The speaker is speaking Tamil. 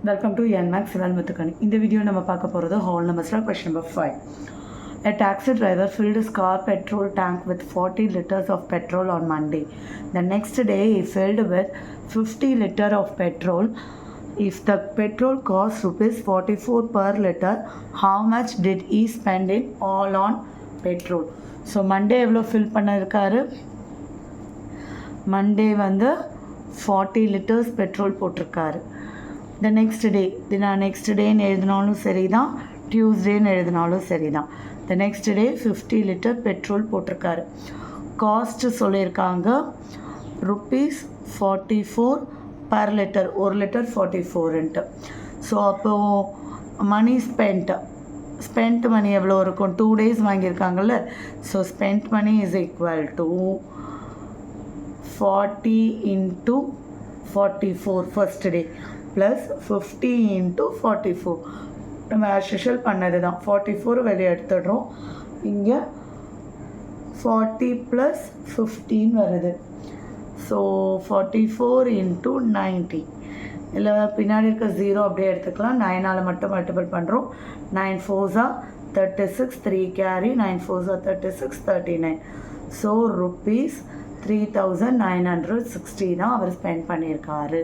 Welcome to NMAX Sivan Muthukani. In the video, we will talk about whole number. Question number 5. A taxi driver filled his car petrol tank with 40 liters of petrol on Monday. The next day, he filled with 50 liters of petrol. If the petrol cost rupees 44 per liter, how much did he spend it all on petrol? So Monday, எவ்வளோ fill பண்ணிருக்காரு? Monday வந்து 40 liters petrol போட்டிருக்காரு. The next day, next day எழுதினாலும் சரி தான், டியூஸ்டேன்னு எழுதினாலும் சரி தான். The next day 50 liter petrol போட்டிருக்காரு. காஸ்ட் சொல்லியிருக்காங்க ருப்பீஸ் 44 பர் லிட்டர், ஒரு லிட்டர் 44ன்ட்டு. ஸோ அப்போது மணி ஸ்பெண்ட் மணி எவ்வளோ இருக்கும்? 2 days வாங்கியிருக்காங்கல்ல. So spend money is equal to 40 into 44 first day plus 50 into 44. நம்ம ஆஸ் யூஷுவல் பண்ணது தான். 44 வெளியே எடுத்துடுறோம். இங்கே 40 + 15 வருது. So 44 into 90. இல்லை பின்னாடி இருக்க 0 அப்படியே எடுத்துக்கலாம். 9ஆல் மட்டும் மல்டிபிள் பண்ணுறோம். 9 4s are 36, 3 carry, 9 4s are 36, 39. So rupees 3960 தான் அவர் ஸ்பெண்ட் பண்ணியிருக்காரு.